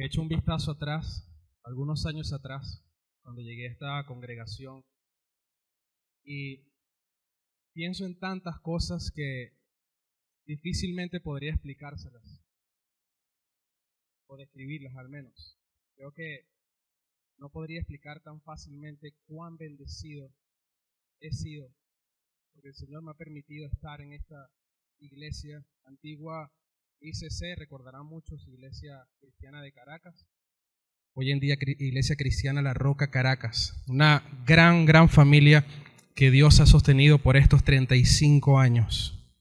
Echo un vistazo atrás, algunos años atrás, cuando llegué a esta congregación, y pienso en tantas cosas que difícilmente podría explicárselas, o describirlas al menos. Creo que no podría explicar tan fácilmente cuán bendecido he sido, porque el Señor me ha permitido estar en esta iglesia antigua ICC, recordarán muchos, Iglesia Cristiana de Caracas. Hoy en día Iglesia Cristiana La Roca Caracas, una gran familia que Dios ha sostenido por estos 35 años.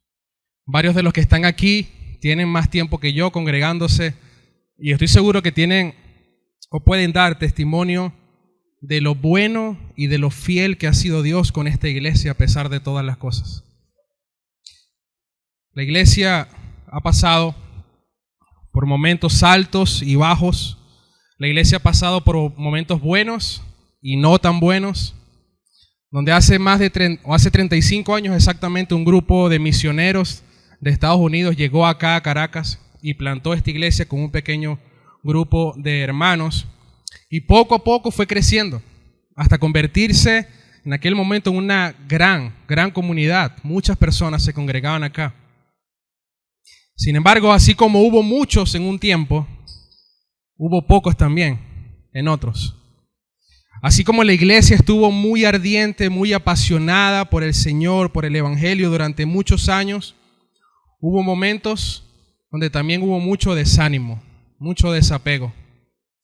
Varios de los que están aquí tienen más tiempo que yo congregándose y estoy seguro que tienen o pueden dar testimonio de lo bueno y de lo fiel que ha sido Dios con esta iglesia a pesar de todas las cosas. La iglesia ha pasado por momentos altos y bajos. La iglesia ha pasado por momentos buenos y no tan buenos, donde hace 35 años exactamente un grupo de misioneros de Estados Unidos llegó acá a Caracas y plantó esta iglesia con un pequeño grupo de hermanos y poco a poco fue creciendo hasta convertirse en aquel momento en una gran comunidad. Muchas personas se congregaban acá. Sin embargo, así como hubo muchos en un tiempo, hubo pocos también en otros. Así como la iglesia estuvo muy ardiente, muy apasionada por el Señor, por el Evangelio durante muchos años, hubo momentos donde también hubo mucho desánimo, mucho desapego.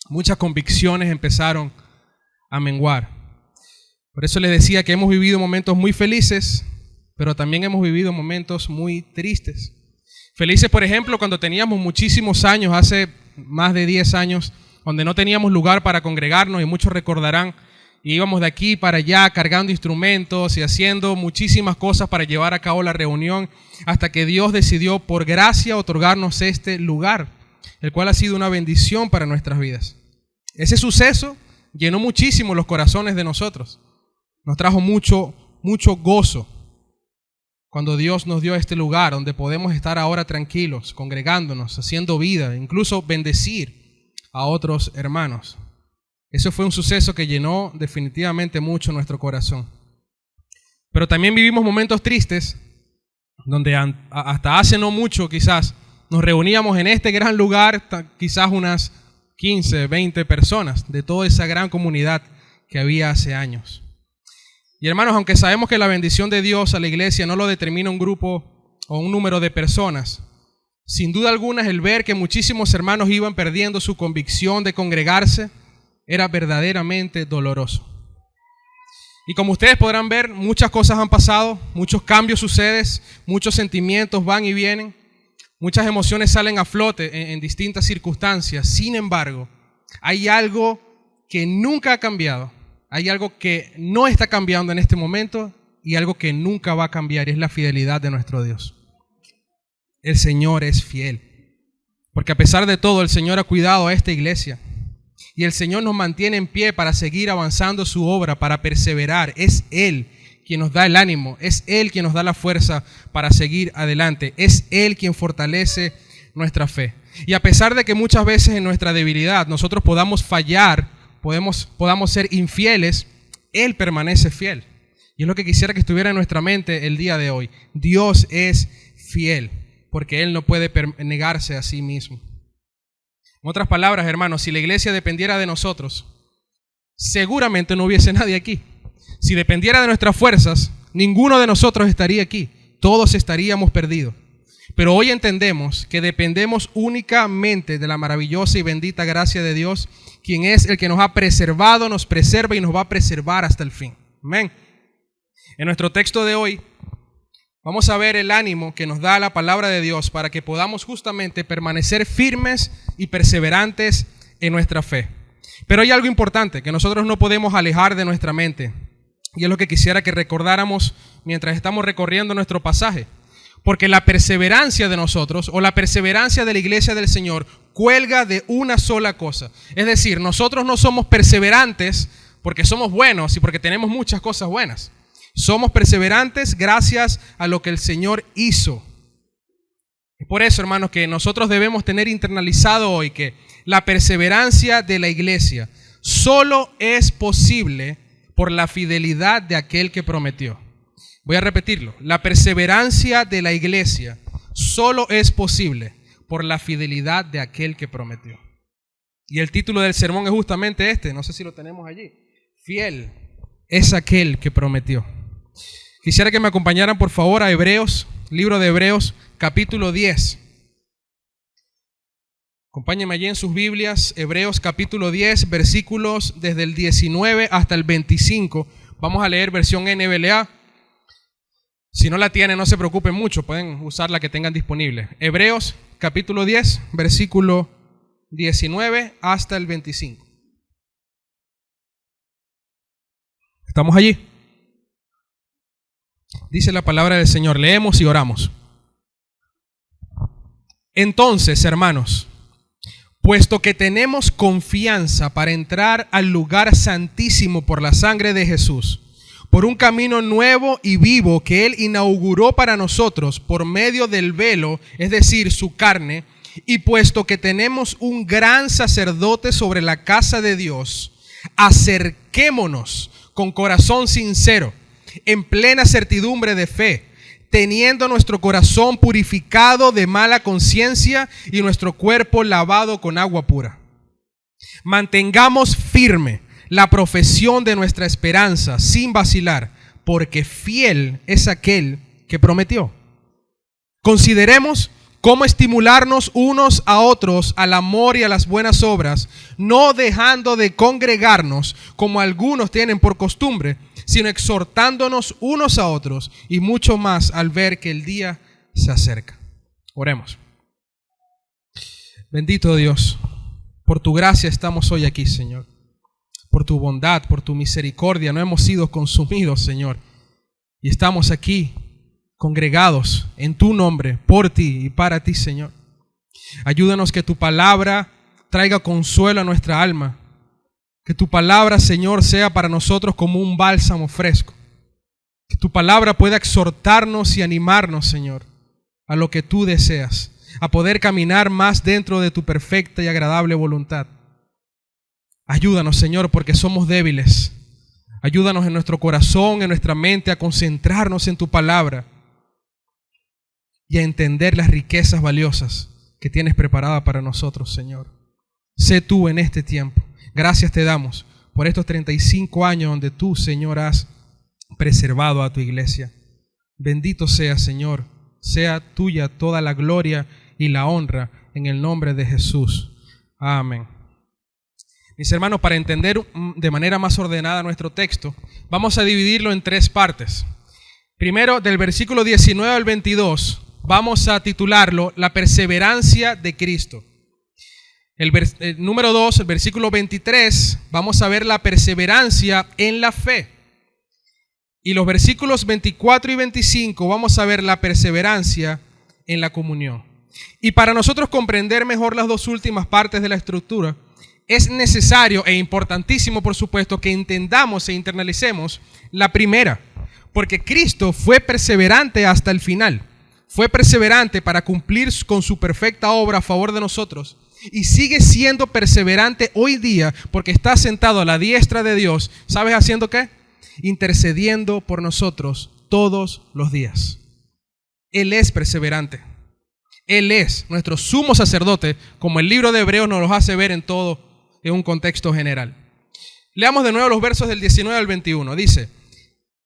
Muchas convicciones empezaron a menguar. Por eso les decía que hemos vivido momentos muy felices, pero también hemos vivido momentos muy tristes. Felices, por ejemplo, cuando teníamos muchísimos años, hace más de 10 años, donde no teníamos lugar para congregarnos y muchos recordarán, y íbamos de aquí para allá cargando instrumentos y haciendo muchísimas cosas para llevar a cabo la reunión, hasta que Dios decidió por gracia otorgarnos este lugar, el cual ha sido una bendición para nuestras vidas. Ese suceso llenó muchísimo los corazones de nosotros, nos trajo mucho gozo. Cuando Dios nos dio este lugar donde podemos estar ahora tranquilos, congregándonos, haciendo vida, incluso bendecir a otros hermanos. Eso fue un suceso que llenó definitivamente mucho nuestro corazón. Pero también vivimos momentos tristes, donde hasta hace no mucho quizás nos reuníamos en este gran lugar, quizás unas 15, 20 personas de toda esa gran comunidad que había hace años. Y hermanos, aunque sabemos que la bendición de Dios a la iglesia no lo determina un grupo o un número de personas, sin duda alguna el ver que muchísimos hermanos iban perdiendo su convicción de congregarse era verdaderamente doloroso. Y como ustedes podrán ver, muchas cosas han pasado, muchos cambios suceden, muchos sentimientos van y vienen, muchas emociones salen a flote en distintas circunstancias. Sin embargo, hay algo que nunca ha cambiado. Hay algo que no está cambiando en este momento y algo que nunca va a cambiar, y es la fidelidad de nuestro Dios. El Señor es fiel, porque a pesar de todo el Señor ha cuidado a esta iglesia y el Señor nos mantiene en pie para seguir avanzando su obra, para perseverar. Es Él quien nos da el ánimo, es Él quien nos da la fuerza para seguir adelante, es Él quien fortalece nuestra fe. Y a pesar de que muchas veces en nuestra debilidad nosotros podamos fallar, podamos ser infieles, Él permanece fiel. Y es lo que quisiera que estuviera en nuestra mente el día de hoy. Dios es fiel, porque Él no puede negarse a sí mismo. En otras palabras, hermanos, si la iglesia dependiera de nosotros, seguramente no hubiese nadie aquí. Si dependiera de nuestras fuerzas, ninguno de nosotros estaría aquí. Todos estaríamos perdidos. Pero hoy entendemos que dependemos únicamente de la maravillosa y bendita gracia de Dios, quien es el que nos ha preservado, nos preserva y nos va a preservar hasta el fin. Amén. En nuestro texto de hoy vamos a ver el ánimo que nos da la palabra de Dios para que podamos justamente permanecer firmes y perseverantes en nuestra fe. Pero hay algo importante que nosotros no podemos alejar de nuestra mente, y es lo que quisiera que recordáramos mientras estamos recorriendo nuestro pasaje. Porque la perseverancia de nosotros, o la perseverancia de la iglesia del Señor, cuelga de una sola cosa. Es decir, nosotros no somos perseverantes porque somos buenos y porque tenemos muchas cosas buenas. Somos perseverantes gracias a lo que el Señor hizo. Es por eso, hermanos, que nosotros debemos tener internalizado hoy que la perseverancia de la iglesia solo es posible por la fidelidad de aquel que prometió. Voy a repetirlo. La perseverancia de la iglesia solo es posible por la fidelidad de aquel que prometió. Y el título del sermón es justamente este, no sé si lo tenemos allí. Fiel es aquel que prometió. Quisiera que me acompañaran por favor a Hebreos, libro de Hebreos, capítulo 10. Acompáñenme allí en sus Biblias, Hebreos capítulo 10, versículos desde el 19 hasta el 25. Vamos a leer versión NBLA. Si no la tienen, no se preocupen mucho, pueden usar la que tengan disponible. Hebreos capítulo 10, versículo 19 hasta el 25. ¿Estamos allí? Dice la palabra del Señor, leemos y oramos. Entonces, hermanos, puesto que tenemos confianza para entrar al lugar santísimo por la sangre de Jesús, por un camino nuevo y vivo que Él inauguró para nosotros por medio del velo, es decir, su carne, y puesto que tenemos un gran sacerdote sobre la casa de Dios, acerquémonos con corazón sincero, en plena certidumbre de fe, teniendo nuestro corazón purificado de mala conciencia y nuestro cuerpo lavado con agua pura. Mantengamos firme la profesión de nuestra esperanza sin vacilar, porque fiel es aquel que prometió. Consideremos cómo estimularnos unos a otros al amor y a las buenas obras, no dejando de congregarnos como algunos tienen por costumbre, sino exhortándonos unos a otros y mucho más al ver que el día se acerca. Oremos. Bendito Dios, por tu gracia estamos hoy aquí, Señor. Por tu bondad, por tu misericordia, no hemos sido consumidos, Señor. Y estamos aquí, congregados en tu nombre, por ti y para ti, Señor. Ayúdanos que tu palabra traiga consuelo a nuestra alma. Que tu palabra, Señor, sea para nosotros como un bálsamo fresco. Que tu palabra pueda exhortarnos y animarnos, Señor, a lo que tú deseas, a poder caminar más dentro de tu perfecta y agradable voluntad. Ayúdanos, Señor, porque somos débiles. Ayúdanos en nuestro corazón, en nuestra mente, a concentrarnos en tu palabra y a entender las riquezas valiosas que tienes preparadas para nosotros, Señor. Sé tú en este tiempo. Gracias te damos por estos 35 años donde tú, Señor, has preservado a tu iglesia. Bendito sea, Señor, sea tuya toda la gloria y la honra en el nombre de Jesús. Amén. Mis hermanos, para entender de manera más ordenada nuestro texto, vamos a dividirlo en tres partes. Primero, del versículo 19 al 22, vamos a titularlo La perseverancia de Cristo. El número 2, el versículo 23, vamos a ver la perseverancia en la fe. Y los versículos 24 y 25 vamos a ver la perseverancia en la comunión. Y para nosotros comprender mejor las dos últimas partes de la estructura, es necesario e importantísimo, por supuesto, que entendamos e internalicemos la primera. Porque Cristo fue perseverante hasta el final. Fue perseverante para cumplir con su perfecta obra a favor de nosotros. Y sigue siendo perseverante hoy día porque está sentado a la diestra de Dios. ¿Sabes haciendo qué? Intercediendo por nosotros todos los días. Él es perseverante. Él es nuestro sumo sacerdote, como el libro de Hebreos nos lo hace ver en un contexto general. Leamos de nuevo los versos del 19 al 21. Dice: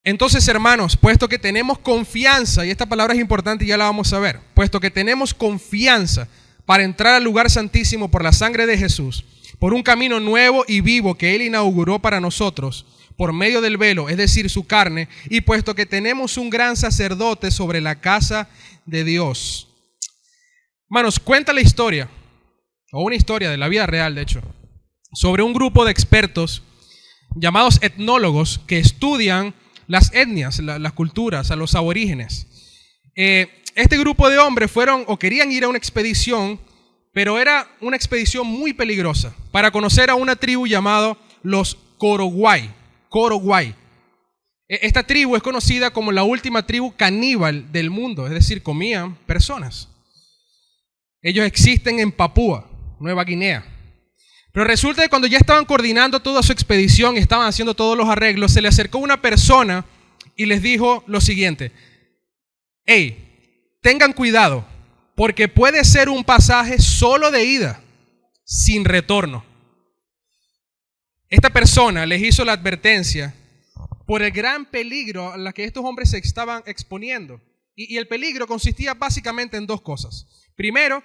entonces, hermanos, puesto que tenemos confianza, y esta palabra es importante y ya la vamos a ver, puesto que tenemos confianza para entrar al lugar santísimo por la sangre de Jesús, por un camino nuevo y vivo que Él inauguró para nosotros, por medio del velo, es decir, su carne, y puesto que tenemos un gran sacerdote sobre la casa de Dios. Hermanos, cuenta la historia, o una historia de la vida real, de hecho, sobre un grupo de expertos llamados etnólogos que estudian las etnias, las culturas, a los aborígenes. Este grupo de hombres fueron o querían ir a una expedición, pero era una expedición muy peligrosa, para conocer a una tribu llamada los Korowai. Esta tribu es conocida como la última tribu caníbal del mundo, es decir, comían personas. Ellos existen en Papúa Nueva Guinea. Pero resulta que cuando ya estaban coordinando toda su expedición y estaban haciendo todos los arreglos, se le acercó una persona y les dijo lo siguiente: hey, tengan cuidado, porque puede ser un pasaje solo de ida, sin retorno. Esta persona les hizo la advertencia por el gran peligro a la que estos hombres se estaban exponiendo. Y el peligro consistía básicamente en dos cosas. Primero,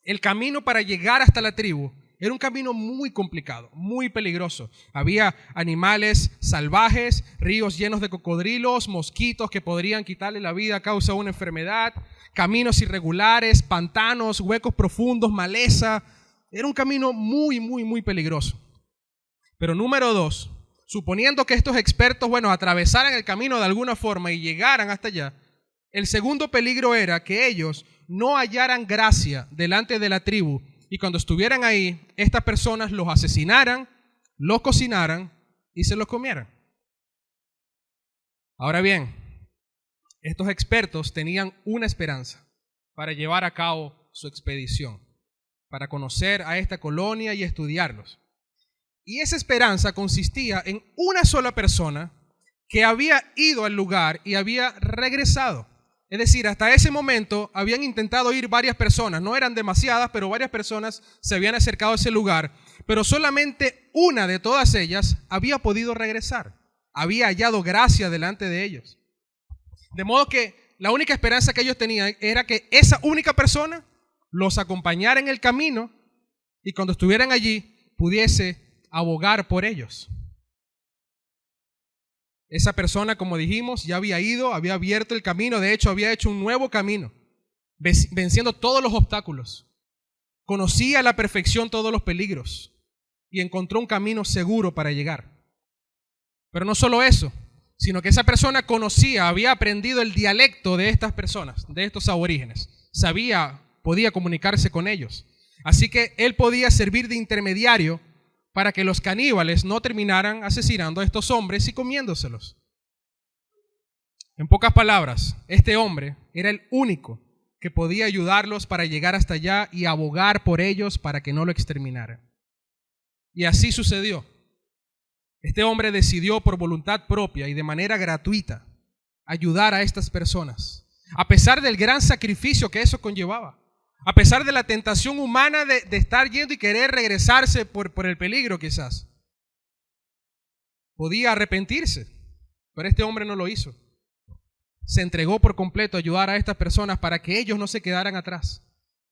el camino para llegar hasta la tribu era un camino muy complicado, muy peligroso. Había animales salvajes, ríos llenos de cocodrilos, mosquitos que podrían quitarle la vida a causa de una enfermedad, caminos irregulares, pantanos, huecos profundos, maleza. Era un camino muy, muy, muy peligroso. Pero número dos, suponiendo que estos expertos, atravesaran el camino de alguna forma y llegaran hasta allá, el segundo peligro era que ellos no hallaran gracia delante de la tribu y cuando estuvieran ahí, estas personas los asesinaran, los cocinaran y se los comieran. Ahora bien, estos expertos tenían una esperanza para llevar a cabo su expedición, para conocer a esta colonia y estudiarlos. Y esa esperanza consistía en una sola persona que había ido al lugar y había regresado. Es decir, hasta ese momento habían intentado ir varias personas, no eran demasiadas, pero varias personas se habían acercado a ese lugar, pero solamente una de todas ellas había podido regresar, había hallado gracia delante de ellos. De modo que la única esperanza que ellos tenían era que esa única persona los acompañara en el camino y cuando estuvieran allí pudiese abogar por ellos. Esa persona, como dijimos, ya había ido, había abierto el camino, de hecho había hecho un nuevo camino, venciendo todos los obstáculos. Conocía a la perfección todos los peligros y encontró un camino seguro para llegar. Pero no solo eso, sino que esa persona había aprendido el dialecto de estas personas, de estos aborígenes. Podía comunicarse con ellos. Así que él podía servir de intermediario para que los caníbales no terminaran asesinando a estos hombres y comiéndoselos. En pocas palabras, este hombre era el único que podía ayudarlos para llegar hasta allá y abogar por ellos para que no lo exterminaran. Y así sucedió. Este hombre decidió por voluntad propia y de manera gratuita ayudar a estas personas, a pesar del gran sacrificio que eso conllevaba. A pesar de la tentación humana de estar yendo y querer regresarse por el peligro quizás. Podía arrepentirse, pero este hombre no lo hizo. Se entregó por completo a ayudar a estas personas para que ellos no se quedaran atrás,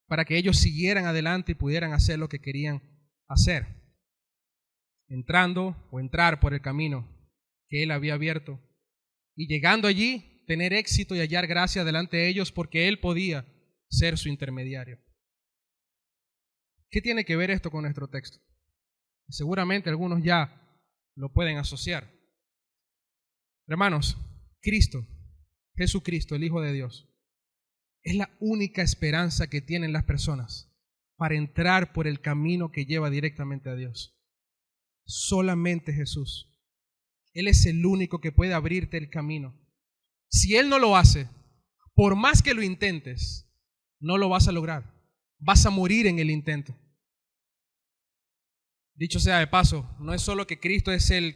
para que ellos siguieran adelante y pudieran hacer lo que querían hacer. Entrar por el camino que él había abierto y llegando allí, tener éxito y hallar gracia delante de ellos porque él podía ser su intermediario. ¿Qué tiene que ver esto con nuestro texto? Seguramente algunos ya lo pueden asociar. Hermanos, Jesucristo, el Hijo de Dios, es la única esperanza que tienen las personas para entrar por el camino que lleva directamente a Dios. Solamente Jesús. Él es el único que puede abrirte el camino. Si Él no lo hace, por más que lo intentes, no lo vas a lograr. Vas a morir en el intento. Dicho sea de paso, no es solo que Cristo es el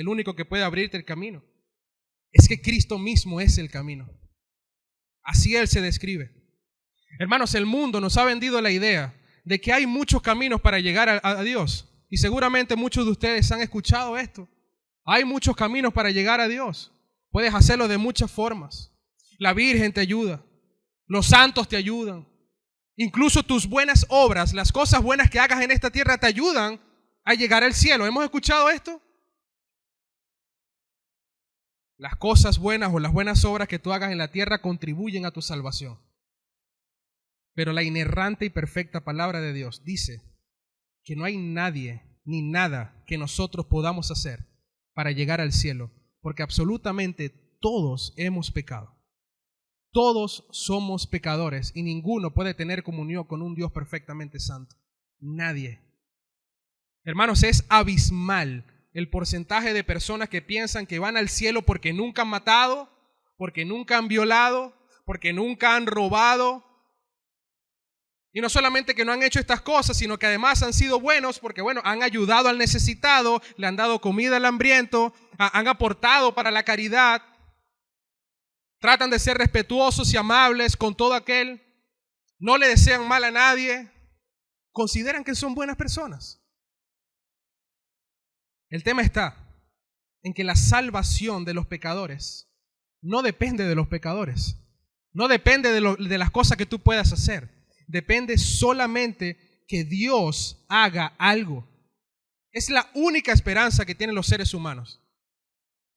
único que puede abrirte el camino. Es que Cristo mismo es el camino. Así Él se describe. Hermanos, el mundo nos ha vendido la idea de que hay muchos caminos para llegar a Dios. Y seguramente muchos de ustedes han escuchado esto. Hay muchos caminos para llegar a Dios. Puedes hacerlo de muchas formas. La Virgen te ayuda. Los santos te ayudan. Incluso tus buenas obras, las cosas buenas que hagas en esta tierra te ayudan a llegar al cielo. ¿Hemos escuchado esto? Las cosas buenas o las buenas obras que tú hagas en la tierra contribuyen a tu salvación. Pero la inerrante y perfecta palabra de Dios dice que no hay nadie ni nada que nosotros podamos hacer para llegar al cielo, porque absolutamente todos hemos pecado. Todos somos pecadores y ninguno puede tener comunión con un Dios perfectamente santo. Nadie. Hermanos, es abismal el porcentaje de personas que piensan que van al cielo porque nunca han matado, porque nunca han violado, porque nunca han robado, Y no solamente que no han hecho estas cosas, sino que además han sido buenos porque, han ayudado al necesitado, le han dado comida al hambriento, han aportado para la caridad, tratan de ser respetuosos y amables con todo aquel, no le desean mal a nadie, consideran que son buenas personas. El tema está en que la salvación de los pecadores no depende de los pecadores, no depende de las cosas que tú puedas hacer. Depende solamente que Dios haga algo. Es la única esperanza que tienen los seres humanos.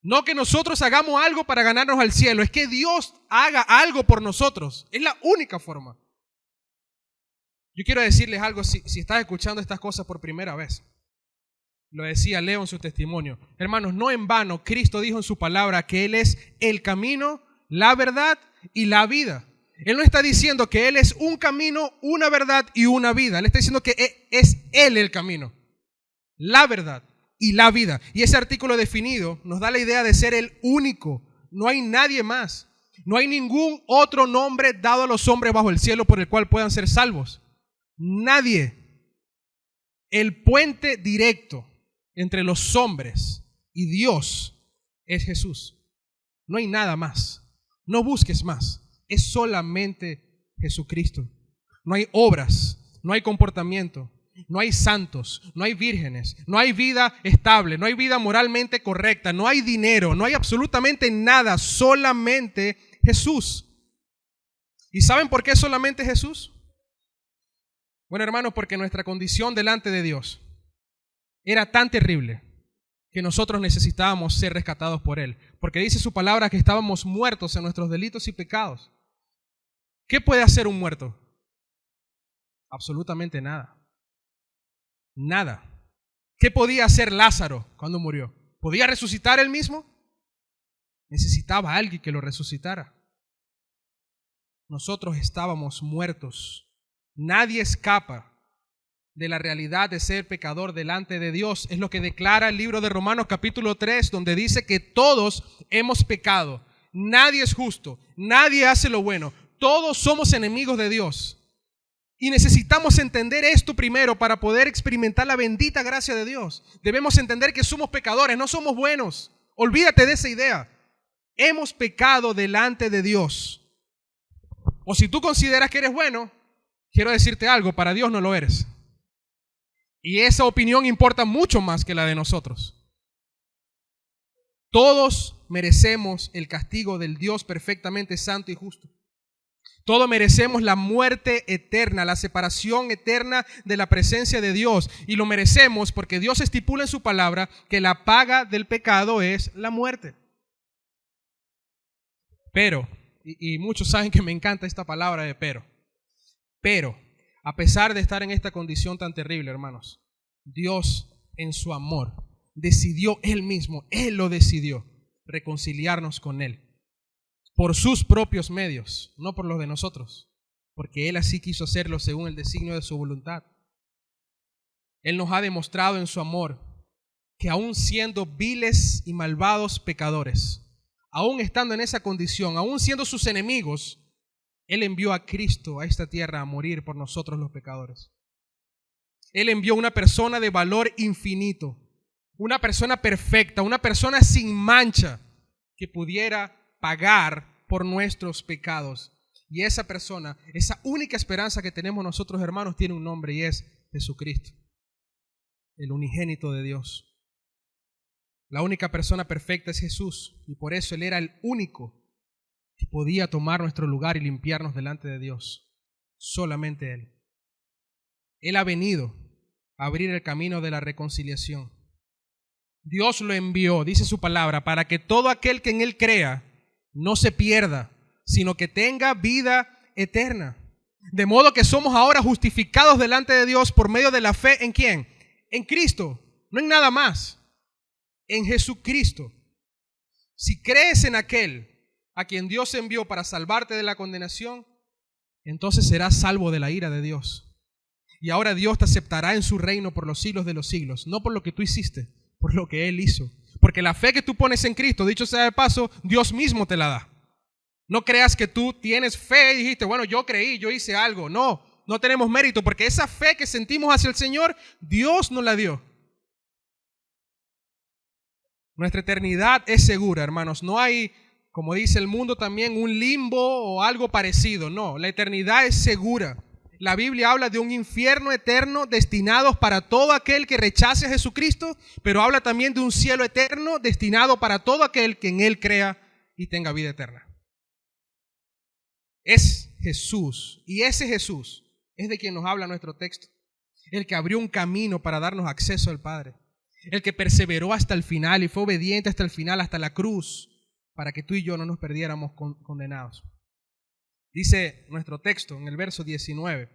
No que nosotros hagamos algo para ganarnos al cielo, es que Dios haga algo por nosotros. Es la única forma. Yo quiero decirles algo si estás escuchando estas cosas por primera vez. Lo decía Leo en su testimonio. Hermanos, no en vano Cristo dijo en su palabra que Él es el camino, la verdad y la vida. Él no está diciendo que Él es un camino, una verdad y una vida. Él está diciendo que es Él el camino, la verdad y la vida. Y ese artículo definido nos da la idea de ser el único. No hay nadie más. No hay ningún otro nombre dado a los hombres bajo el cielo por el cual puedan ser salvos. Nadie. El puente directo entre los hombres y Dios es Jesús. No hay nada más. No busques más. Es solamente Jesucristo. No hay obras, no hay comportamiento, no hay santos, no hay vírgenes, no hay vida estable, no hay vida moralmente correcta, no hay dinero, no hay absolutamente nada, solamente Jesús. ¿Y saben por qué solamente Jesús? Bueno, hermanos, porque nuestra condición delante de Dios era tan terrible que nosotros necesitábamos ser rescatados por Él. Porque dice su palabra que estábamos muertos en nuestros delitos y pecados. ¿Qué puede hacer un muerto? Absolutamente nada. Nada. ¿Qué podía hacer Lázaro cuando murió? ¿Podía resucitar él mismo? Necesitaba a alguien que lo resucitara. Nosotros estábamos muertos. Nadie escapa de la realidad de ser pecador delante de Dios. Es lo que declara el libro de Romanos capítulo 3, donde dice que todos hemos pecado. Nadie es justo, nadie hace lo bueno. Todos somos enemigos de Dios. Y necesitamos entender esto primero para poder experimentar la bendita gracia de Dios. Debemos entender que somos pecadores, no somos buenos. Olvídate de esa idea. Hemos pecado delante de Dios. O si tú consideras que eres bueno, quiero decirte algo, para Dios no lo eres. Y esa opinión importa mucho más que la de nosotros. Todos merecemos el castigo del Dios perfectamente santo y justo. Todos merecemos la muerte eterna, la separación eterna de la presencia de Dios. Y lo merecemos porque Dios estipula en su palabra que la paga del pecado es la muerte. Pero, y muchos saben que me encanta esta palabra de pero, a pesar de estar en esta condición tan terrible, hermanos, Dios en su amor decidió Él mismo, Él lo decidió, reconciliarnos con Él. Por sus propios medios, no por los de nosotros, porque Él así quiso hacerlo según el designio de su voluntad. Él nos ha demostrado en su amor que aún siendo viles y malvados pecadores, aún estando en esa condición, aún siendo sus enemigos, Él envió a Cristo a esta tierra a morir por nosotros los pecadores. Él envió una persona de valor infinito, una persona perfecta, una persona sin mancha que pudiera pagar por nuestros pecados. Y esa persona, esa única esperanza que tenemos nosotros, hermanos, tiene un nombre y es Jesucristo, el unigénito de Dios. La única persona perfecta es Jesús y por eso Él era el único que podía tomar nuestro lugar y limpiarnos delante de Dios. Solamente Él. Él ha venido a abrir el camino de la reconciliación. Dios lo envió, dice su palabra, para que todo aquel que en Él crea no se pierda, sino que tenga vida eterna. De modo que somos ahora justificados delante de Dios por medio de la fe ¿en quién? En Cristo, no en nada más, en Jesucristo. Si crees en aquel a quien Dios envió para salvarte de la condenación, entonces serás salvo de la ira de Dios. Y ahora Dios te aceptará en su reino por los siglos de los siglos, no por lo que tú hiciste, por lo que Él hizo. Porque la fe que tú pones en Cristo, dicho sea de paso, Dios mismo te la da. No creas que tú tienes fe y dijiste, bueno, yo creí, yo hice algo. No, no tenemos mérito, porque esa fe que sentimos hacia el Señor, Dios nos la dio. Nuestra eternidad es segura, hermanos. No hay, como dice el mundo también, un limbo o algo parecido. No, la eternidad es segura. La Biblia habla de un infierno eterno destinado para todo aquel que rechace a Jesucristo, pero habla también de un cielo eterno destinado para todo aquel que en Él crea y tenga vida eterna. Es Jesús, y ese Jesús es de quien nos habla nuestro texto, el que abrió un camino para darnos acceso al Padre, el que perseveró hasta el final y fue obediente hasta el final, hasta la cruz, para que tú y yo no nos perdiéramos condenados. Dice nuestro texto en el verso 19,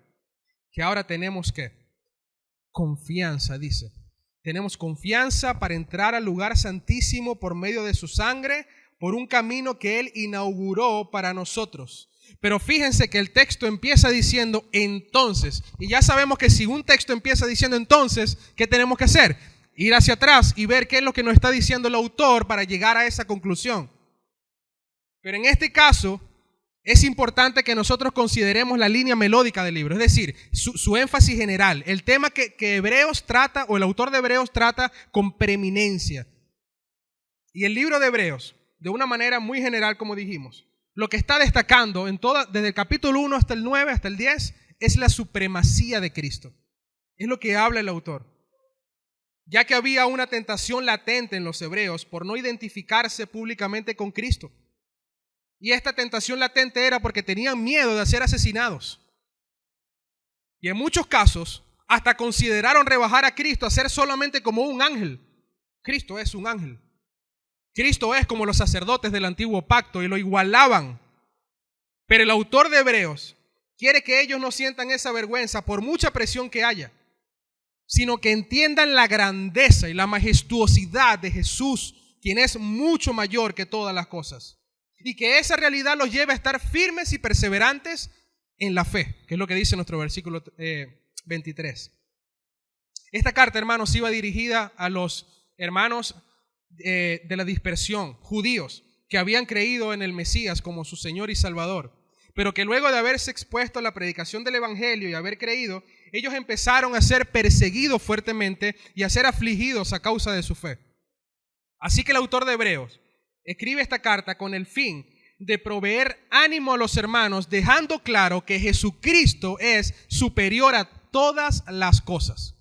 que ahora tenemos ¿qué? Confianza, dice. Tenemos confianza para entrar al lugar santísimo por medio de su sangre, por un camino que Él inauguró para nosotros. Pero fíjense que el texto empieza diciendo entonces, y ya sabemos que si un texto empieza diciendo entonces, ¿qué tenemos que hacer? Ir hacia atrás y ver qué es lo que nos está diciendo el autor para llegar a esa conclusión. Pero en este caso, es importante que nosotros consideremos la línea melódica del libro, es decir, su énfasis general, el tema que Hebreos trata, o el autor de Hebreos trata con preeminencia. Y el libro de Hebreos, de una manera muy general, como dijimos, lo que está destacando desde el capítulo 1 hasta el 9, hasta el 10, es la supremacía de Cristo. Es lo que habla el autor. Ya que había una tentación latente en los hebreos por no identificarse públicamente con Cristo. Y esta tentación latente era porque tenían miedo de ser asesinados. Y en muchos casos, hasta consideraron rebajar a Cristo a ser solamente como un ángel. Cristo es un ángel. Cristo es como los sacerdotes del antiguo pacto y lo igualaban. Pero el autor de Hebreos quiere que ellos no sientan esa vergüenza por mucha presión que haya, sino que entiendan la grandeza y la majestuosidad de Jesús, quien es mucho mayor que todas las cosas. Y que esa realidad los lleve a estar firmes y perseverantes en la fe, que es lo que dice nuestro versículo 23. Esta carta, hermanos, iba dirigida a los hermanos de la dispersión, judíos, que habían creído en el Mesías como su Señor y Salvador, pero que luego de haberse expuesto a la predicación del Evangelio y haber creído, ellos empezaron a ser perseguidos fuertemente y a ser afligidos a causa de su fe. Así que el autor de Hebreos escribe esta carta con el fin de proveer ánimo a los hermanos, dejando claro que Jesucristo es superior a todas las cosas.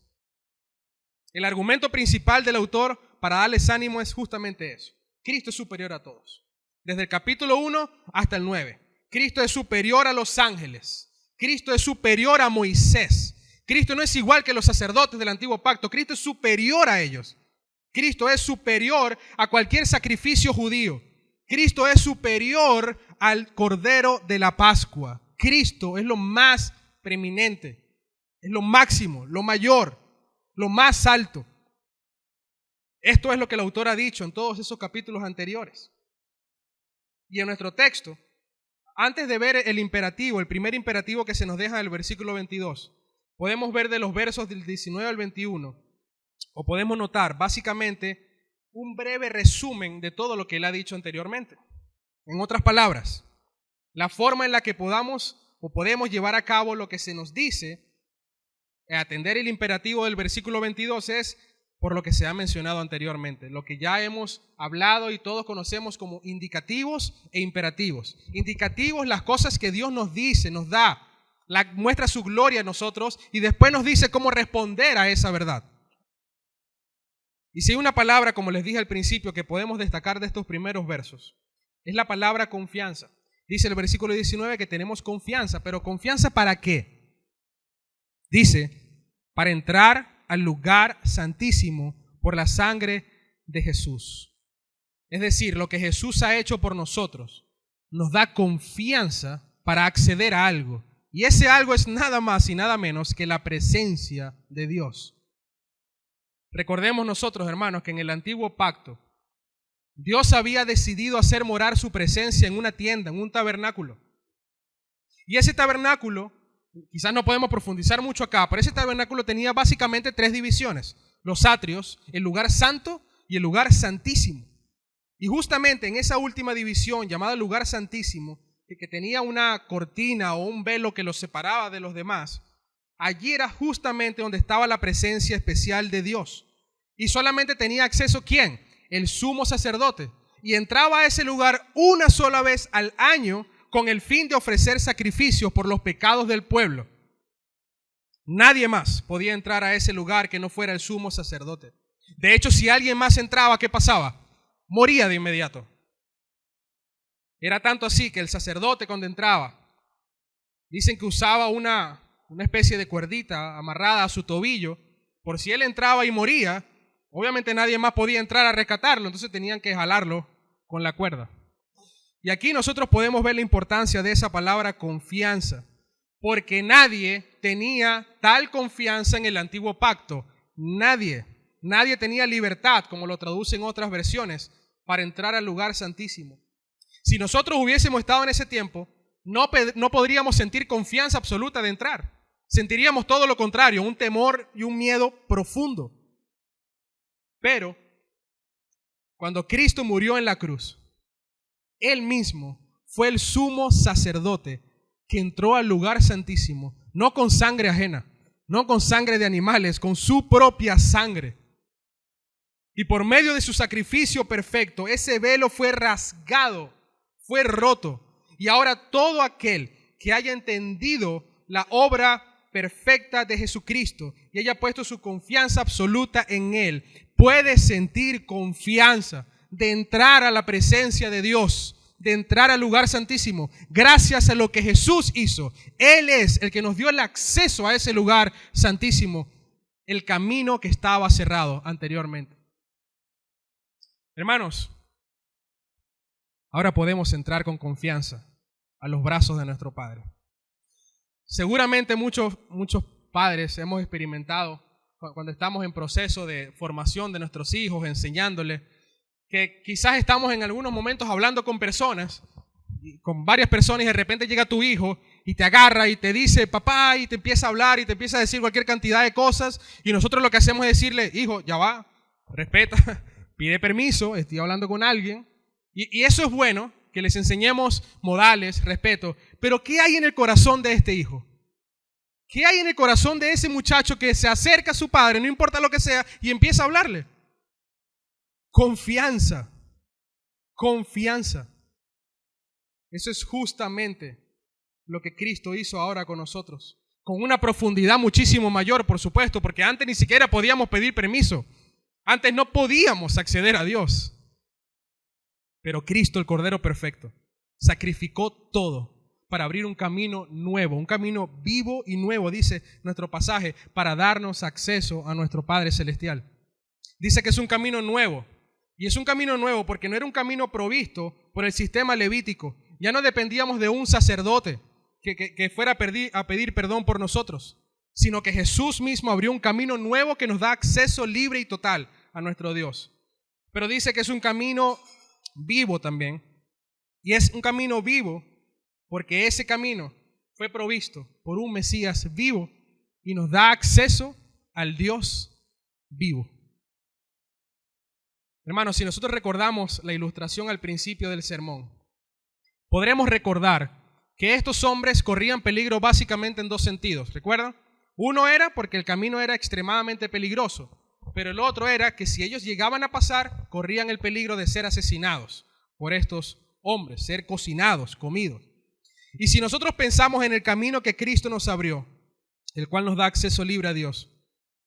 El argumento principal del autor para darles ánimo es justamente eso. Cristo es superior a todos. Desde el capítulo 1 hasta el 9. Cristo es superior a los ángeles. Cristo es superior a Moisés. Cristo no es igual que los sacerdotes del antiguo pacto. Cristo es superior a ellos. Cristo es superior a cualquier sacrificio judío. Cristo es superior al Cordero de la Pascua. Cristo es lo más preeminente, es lo máximo, lo mayor, lo más alto. Esto es lo que el autor ha dicho en todos esos capítulos anteriores. Y en nuestro texto, antes de ver el imperativo, el primer imperativo que se nos deja en el versículo 22, podemos ver de los versos del 19 al 21, o podemos notar básicamente un breve resumen de todo lo que él ha dicho anteriormente. En otras palabras, la forma en la que podemos llevar a cabo lo que se nos dice, atender el imperativo del versículo 22 es por lo que se ha mencionado anteriormente, lo que ya hemos hablado y todos conocemos como indicativos e imperativos. Indicativos, las cosas que Dios nos dice, nos da, muestra su gloria a nosotros y después nos dice cómo responder a esa verdad. Y si hay una palabra, como les dije al principio, que podemos destacar de estos primeros versos, es la palabra confianza. Dice el versículo 19 que tenemos confianza, pero ¿confianza para qué? Dice, para entrar al lugar santísimo por la sangre de Jesús. Es decir, lo que Jesús ha hecho por nosotros nos da confianza para acceder a algo. Y ese algo es nada más y nada menos que la presencia de Dios. Recordemos nosotros, hermanos, que en el antiguo pacto Dios había decidido hacer morar su presencia en una tienda, en un tabernáculo. Y ese tabernáculo, quizás no podemos profundizar mucho acá, pero ese tabernáculo tenía básicamente 3 divisiones: los atrios, el lugar santo y el lugar santísimo. Y justamente en esa última división, llamada lugar santísimo, que tenía una cortina o un velo que los separaba de los demás, allí era justamente donde estaba la presencia especial de Dios. Y solamente tenía acceso ¿quién? El sumo sacerdote. Y entraba a ese lugar una sola vez al año con el fin de ofrecer sacrificios por los pecados del pueblo. Nadie más podía entrar a ese lugar que no fuera el sumo sacerdote. De hecho, si alguien más entraba, ¿qué pasaba? Moría de inmediato. Era tanto así que el sacerdote cuando entraba, dicen que usaba una especie de cuerdita amarrada a su tobillo, por si él entraba y moría, obviamente nadie más podía entrar a rescatarlo, entonces tenían que jalarlo con la cuerda. Y aquí nosotros podemos ver la importancia de esa palabra confianza, porque nadie tenía tal confianza en el antiguo pacto. Nadie tenía libertad, como lo traducen otras versiones, para entrar al lugar santísimo. Si nosotros hubiésemos estado en ese tiempo, no podríamos sentir confianza absoluta de entrar. Sentiríamos todo lo contrario, un temor y un miedo profundo. Pero cuando Cristo murió en la cruz, Él mismo fue el sumo sacerdote que entró al lugar santísimo, no con sangre ajena, no con sangre de animales, con su propia sangre. Y por medio de su sacrificio perfecto, ese velo fue rasgado, fue roto. Y ahora todo aquel que haya entendido la obra perfecta de Jesucristo y haya puesto su confianza absoluta en Él, puede sentir confianza de entrar a la presencia de Dios, de entrar al lugar santísimo, gracias a lo que Jesús hizo. Él es el que nos dio el acceso a ese lugar santísimo, el camino que estaba cerrado anteriormente. Hermanos, ahora podemos entrar con confianza a los brazos de nuestro Padre. Seguramente muchos padres hemos experimentado cuando estamos en proceso de formación de nuestros hijos, enseñándoles, que quizás estamos en algunos momentos hablando con personas, con varias personas, y de repente llega tu hijo y te agarra y te dice papá, y te empieza a hablar y te empieza a decir cualquier cantidad de cosas, y nosotros lo que hacemos es decirle, hijo, ya va, respeta, pide permiso, estoy hablando con alguien. Y eso es bueno, que les enseñemos modales, respeto, pero ¿qué hay en el corazón de este hijo? ¿Qué hay en el corazón de ese muchacho que se acerca a su padre, no importa lo que sea, y empieza a hablarle? Confianza, confianza. Eso es justamente lo que Cristo hizo ahora con nosotros, con una profundidad muchísimo mayor, por supuesto, porque antes ni siquiera podíamos pedir permiso, antes no podíamos acceder a Dios. Pero Cristo, el Cordero Perfecto, sacrificó todo para abrir un camino nuevo, un camino vivo y nuevo, dice nuestro pasaje, para darnos acceso a nuestro Padre Celestial. Dice que es un camino nuevo, y es un camino nuevo porque no era un camino provisto por el sistema levítico. Ya no dependíamos de un sacerdote que fuera a pedir perdón por nosotros, sino que Jesús mismo abrió un camino nuevo que nos da acceso libre y total a nuestro Dios. Pero dice que es un camino vivo también, y es un camino vivo porque ese camino fue provisto por un Mesías vivo y nos da acceso al Dios vivo. Hermanos, si nosotros recordamos la ilustración al principio del sermón, podremos recordar que estos hombres corrían peligro básicamente en dos sentidos. ¿Recuerdan? Uno era porque el camino era extremadamente peligroso, pero el otro era que si ellos llegaban a pasar, corrían el peligro de ser asesinados por estos hombres, ser cocinados, comidos. Y si nosotros pensamos en el camino que Cristo nos abrió, el cual nos da acceso libre a Dios,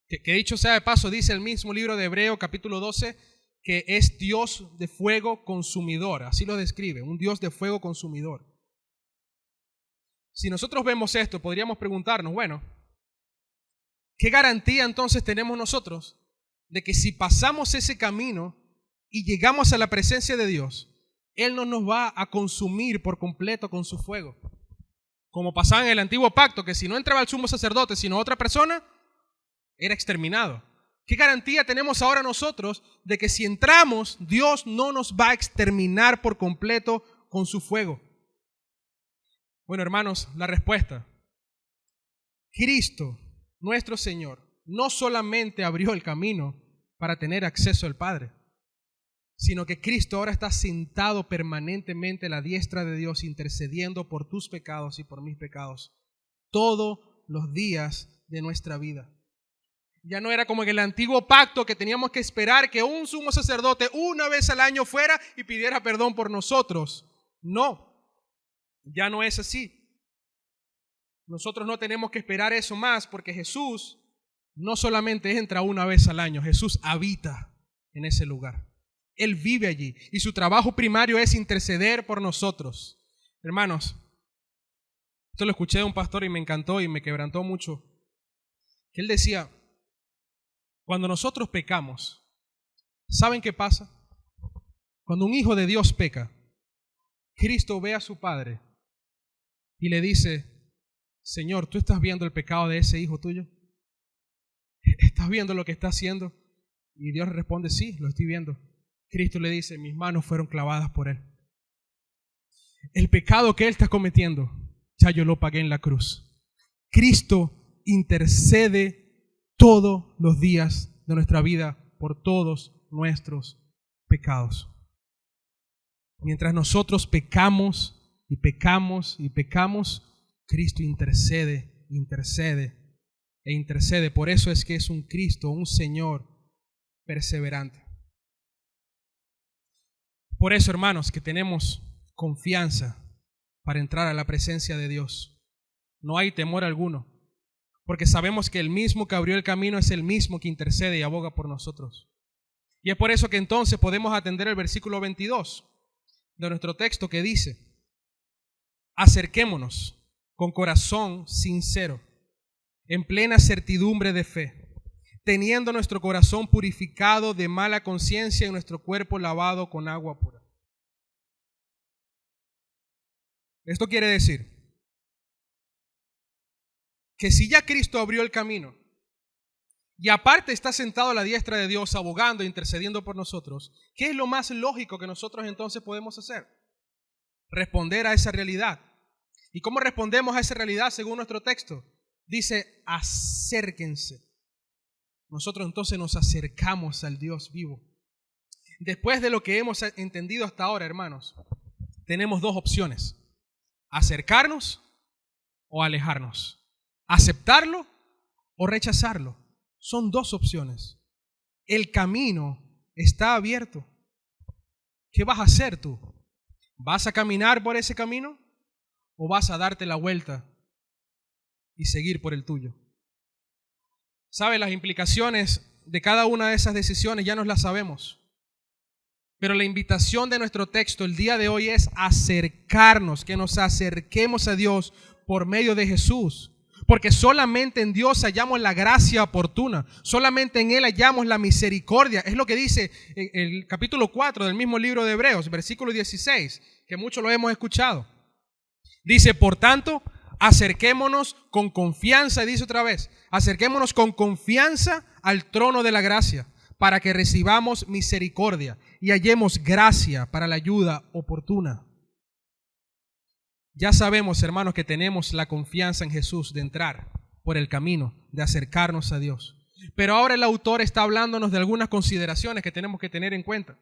que dicho sea de paso, dice el mismo libro de Hebreo, capítulo 12, que es Dios de fuego consumidor, así lo describe, un Dios de fuego consumidor. Si nosotros vemos esto, podríamos preguntarnos, bueno, ¿qué garantía entonces tenemos nosotros de que si pasamos ese camino y llegamos a la presencia de Dios, Él no nos va a consumir por completo con su fuego? Como pasaba en el antiguo pacto, que si no entraba el sumo sacerdote, sino otra persona, era exterminado. ¿Qué garantía tenemos ahora nosotros de que si entramos, Dios no nos va a exterminar por completo con su fuego? Bueno, hermanos, la respuesta. Cristo, nuestro Señor, no solamente abrió el camino para tener acceso al Padre, sino que Cristo ahora está sentado permanentemente a la diestra de Dios, intercediendo por tus pecados y por mis pecados todos los días de nuestra vida. Ya no era como en el antiguo pacto que teníamos que esperar que un sumo sacerdote una vez al año fuera y pidiera perdón por nosotros. No, ya no es así. Nosotros no tenemos que esperar eso más, porque Jesús no solamente entra una vez al año, Jesús habita en ese lugar. Él vive allí y su trabajo primario es interceder por nosotros. Hermanos, esto lo escuché de un pastor y me encantó y me quebrantó mucho. Que él decía, cuando nosotros pecamos, ¿saben qué pasa? Cuando un hijo de Dios peca, Cristo ve a su Padre y le dice, Señor, ¿tú estás viendo el pecado de ese hijo tuyo? ¿Estás viendo lo que está haciendo? Y Dios responde, sí, lo estoy viendo. Cristo le dice, mis manos fueron clavadas por él. El pecado que él está cometiendo, ya yo lo pagué en la cruz. Cristo intercede todos los días de nuestra vida por todos nuestros pecados. Mientras nosotros pecamos y pecamos y pecamos, Cristo intercede, intercede e intercede. Por eso es que es un Cristo, un Señor perseverante. Por eso, hermanos, que tenemos confianza para entrar a la presencia de Dios. No hay temor alguno, porque sabemos que el mismo que abrió el camino es el mismo que intercede y aboga por nosotros. Y es por eso que entonces podemos atender el versículo 22 de nuestro texto, que dice, acerquémonos con corazón sincero, en plena certidumbre de fe, teniendo nuestro corazón purificado de mala conciencia y nuestro cuerpo lavado con agua pura. Esto quiere decir que si ya Cristo abrió el camino y aparte está sentado a la diestra de Dios abogando e intercediendo por nosotros, ¿qué es lo más lógico que nosotros entonces podemos hacer? Responder a esa realidad. ¿Y cómo respondemos a esa realidad según nuestro texto? Dice, acérquense. Nosotros entonces nos acercamos al Dios vivo. Después de lo que hemos entendido hasta ahora, hermanos, tenemos dos opciones: acercarnos o alejarnos, aceptarlo o rechazarlo. Son dos opciones. El camino está abierto. ¿Qué vas a hacer tú? ¿Vas a caminar por ese camino o vas a darte la vuelta y seguir por el tuyo? ¿Sabe? Las implicaciones de cada una de esas decisiones ya nos las sabemos. Pero la invitación de nuestro texto el día de hoy es acercarnos, que nos acerquemos a Dios por medio de Jesús. Porque solamente en Dios hallamos la gracia oportuna, solamente en Él hallamos la misericordia. Es lo que dice el capítulo 4 del mismo libro de Hebreos, versículo 16, que muchos lo hemos escuchado. Dice, por tanto, acerquémonos con confianza, dice otra vez, acerquémonos con confianza al trono de la gracia, para que recibamos misericordia y hallemos gracia para la ayuda oportuna. Ya sabemos, hermanos, que tenemos la confianza en Jesús de entrar por el camino, de acercarnos a Dios. Pero ahora el autor está hablándonos de algunas consideraciones que tenemos que tener en cuenta.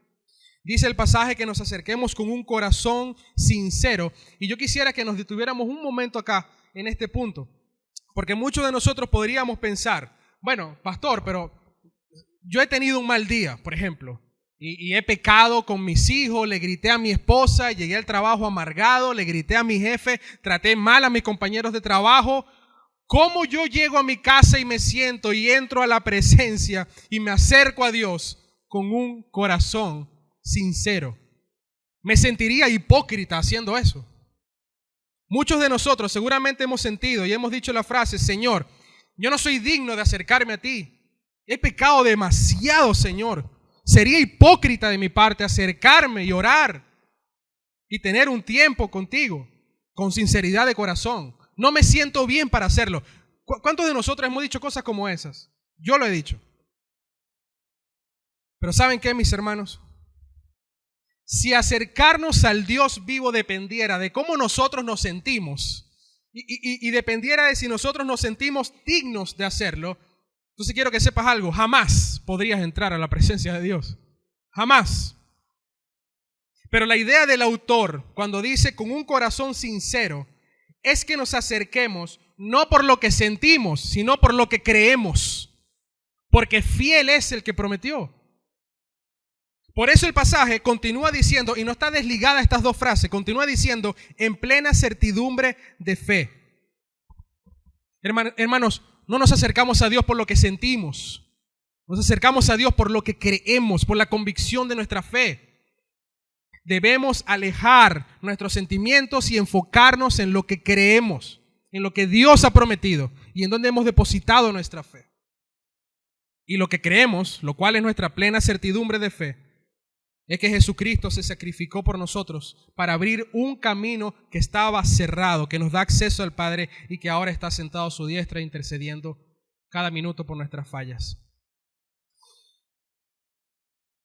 Dice el pasaje que nos acerquemos con un corazón sincero. Y yo quisiera que nos detuviéramos un momento acá, en este punto. Porque muchos de nosotros podríamos pensar, bueno, pastor, pero yo he tenido un mal día, por ejemplo. Y he pecado con mis hijos, le grité a mi esposa, llegué al trabajo amargado, le grité a mi jefe, traté mal a mis compañeros de trabajo. ¿Cómo yo llego a mi casa y me siento y entro a la presencia y me acerco a Dios con un corazón sincero? Me sentiría hipócrita haciendo eso. Muchos de nosotros seguramente hemos sentido y hemos dicho la frase, Señor, yo no soy digno de acercarme a ti. He pecado demasiado, Señor. Sería hipócrita de mi parte acercarme y orar y tener un tiempo contigo con sinceridad de corazón. No me siento bien para hacerlo. ¿Cuántos de nosotros hemos dicho cosas como esas? Yo lo he dicho. Pero ¿saben qué, mis hermanos? Si acercarnos al Dios vivo dependiera de cómo nosotros nos sentimos y dependiera de si nosotros nos sentimos dignos de hacerlo, entonces quiero que sepas algo, jamás podrías entrar a la presencia de Dios. Jamás. Pero la idea del autor, cuando dice con un corazón sincero, es que nos acerquemos no por lo que sentimos, sino por lo que creemos. Porque fiel es el que prometió. Por eso el pasaje continúa diciendo, y no está desligada estas dos frases, continúa diciendo, en plena certidumbre de fe. Hermanos, no nos acercamos a Dios por lo que sentimos. Nos acercamos a Dios por lo que creemos, por la convicción de nuestra fe. Debemos alejar nuestros sentimientos y enfocarnos en lo que creemos, en lo que Dios ha prometido y en donde hemos depositado nuestra fe. Y lo que creemos, lo cual es nuestra plena certidumbre de fe, es que Jesucristo se sacrificó por nosotros para abrir un camino que estaba cerrado, que nos da acceso al Padre y que ahora está sentado a su diestra intercediendo cada minuto por nuestras fallas.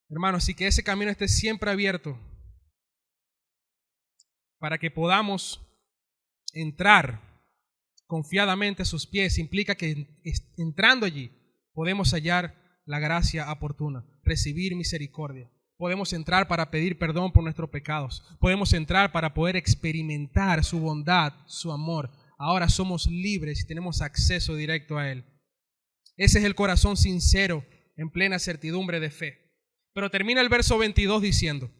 Hermanos, y que ese camino esté siempre abierto para que podamos entrar confiadamente a sus pies, implica que entrando allí podemos hallar la gracia oportuna, recibir misericordia. Podemos entrar para pedir perdón por nuestros pecados. Podemos entrar para poder experimentar su bondad, su amor. Ahora somos libres y tenemos acceso directo a Él. Ese es el corazón sincero en plena certidumbre de fe. Pero termina el verso 22 diciendo,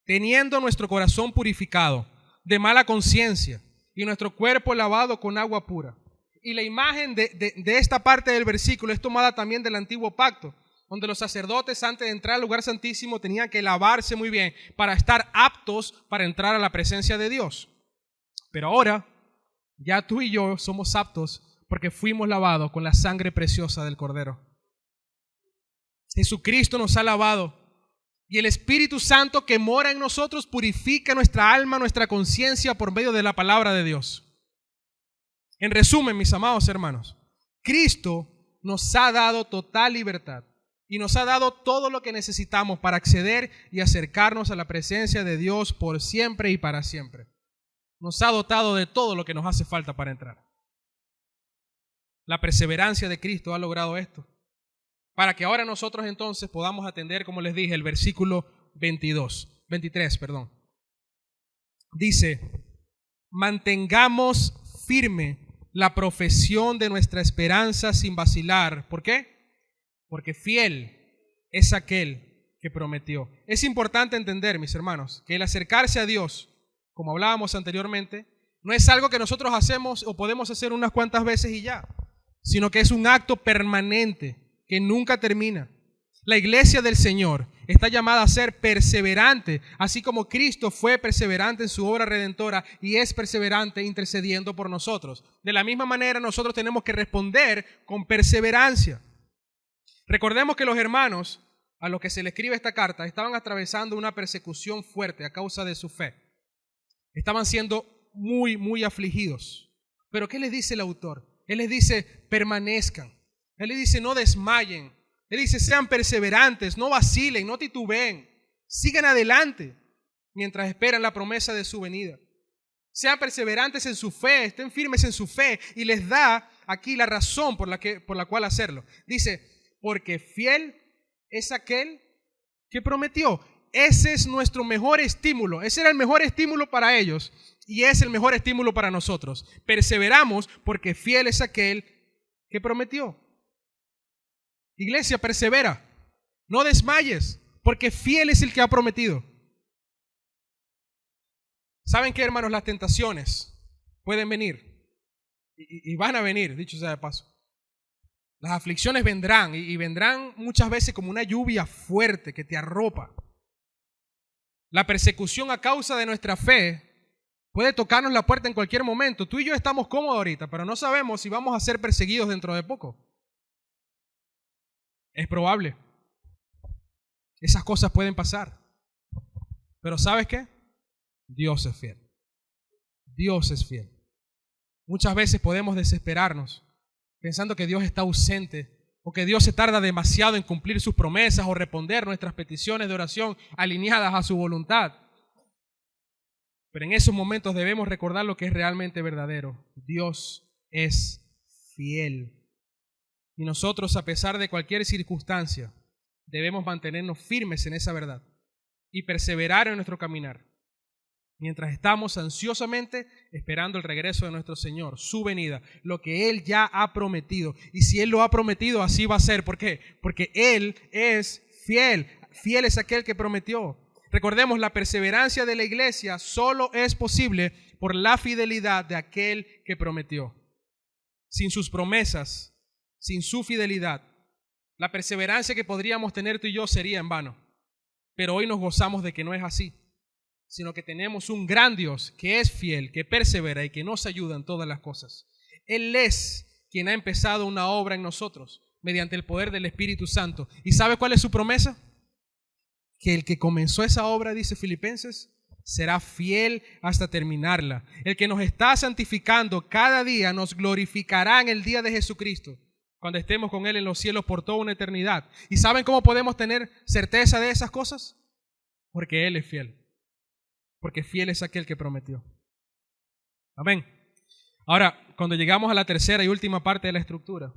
teniendo nuestro corazón purificado de mala conciencia y nuestro cuerpo lavado con agua pura. Y la imagen de esta parte del versículo es tomada también del antiguo pacto, donde los sacerdotes antes de entrar al lugar santísimo tenían que lavarse muy bien para estar aptos para entrar a la presencia de Dios. Pero ahora, ya tú y yo somos aptos porque fuimos lavados con la sangre preciosa del Cordero. Jesucristo nos ha lavado y el Espíritu Santo que mora en nosotros purifica nuestra alma, nuestra conciencia por medio de la palabra de Dios. En resumen, mis amados hermanos, Cristo nos ha dado total libertad. Y nos ha dado todo lo que necesitamos para acceder y acercarnos a la presencia de Dios por siempre y para siempre. Nos ha dotado de todo lo que nos hace falta para entrar. La perseverancia de Cristo ha logrado esto. Para que ahora nosotros entonces podamos atender, como les dije, el versículo 23. Dice, mantengamos firme la profesión de nuestra esperanza sin vacilar. ¿Por qué? Porque fiel es aquel que prometió. Es importante entender, mis hermanos, que el acercarse a Dios, como hablábamos anteriormente, no es algo que nosotros hacemos o podemos hacer unas cuantas veces y ya, sino que es un acto permanente que nunca termina. La iglesia del Señor está llamada a ser perseverante, así como Cristo fue perseverante en su obra redentora y es perseverante intercediendo por nosotros. De la misma manera, nosotros tenemos que responder con perseverancia. Recordemos que los hermanos a los que se le escribe esta carta estaban atravesando una persecución fuerte a causa de su fe. Estaban siendo muy afligidos. Pero ¿qué les dice el autor? Él les dice, permanezcan. Él les dice, no desmayen. Él dice, sean perseverantes, no vacilen, no titubeen. Sigan adelante mientras esperan la promesa de su venida. Sean perseverantes en su fe, estén firmes en su fe. Y les da aquí la razón por la cual hacerlo. Dice, porque fiel es aquel que prometió. Ese es nuestro mejor estímulo. Ese era el mejor estímulo para ellos y es el mejor estímulo para nosotros. Perseveramos porque fiel es aquel que prometió. Iglesia, persevera. No desmayes porque fiel es el que ha prometido. ¿Saben qué, hermanos? Las tentaciones pueden venir y van a venir, dicho sea de paso. Las aflicciones vendrán y vendrán muchas veces como una lluvia fuerte que te arropa. La persecución a causa de nuestra fe puede tocarnos la puerta en cualquier momento. Tú y yo estamos cómodos ahorita, pero no sabemos si vamos a ser perseguidos dentro de poco. Es probable. Esas cosas pueden pasar. Pero ¿sabes qué? Dios es fiel. Dios es fiel. Muchas veces podemos desesperarnos pensando que Dios está ausente o que Dios se tarda demasiado en cumplir sus promesas o responder nuestras peticiones de oración alineadas a su voluntad. Pero en esos momentos debemos recordar lo que es realmente verdadero. Dios es fiel. Y nosotros, a pesar de cualquier circunstancia, debemos mantenernos firmes en esa verdad. y perseverar en nuestro caminar, mientras estamos ansiosamente esperando el regreso de nuestro Señor, su venida, lo que Él ya ha prometido. Y si Él lo ha prometido, así va a ser. ¿Por qué? Porque Él es fiel. Fiel es aquel que prometió. Recordemos, la perseverancia de la iglesia solo es posible por la fidelidad de aquel que prometió. Sin sus promesas, sin su fidelidad, la perseverancia que podríamos tener tú y yo sería en vano. Pero hoy nos gozamos de que no es así, sino que tenemos un gran Dios que es fiel, que persevera y que nos ayuda en todas las cosas. Él es quien ha empezado una obra en nosotros mediante el poder del Espíritu Santo. ¿Y sabe cuál es su promesa? Que el que comenzó esa obra, dice Filipenses, será fiel hasta terminarla. El que nos está santificando cada día nos glorificará en el día de Jesucristo, cuando estemos con Él en los cielos por toda una eternidad. ¿Y saben cómo podemos tener certeza de esas cosas? Porque Él es fiel. Porque fiel es aquel que prometió. Amén. Ahora, cuando llegamos a la tercera y última parte de la estructura,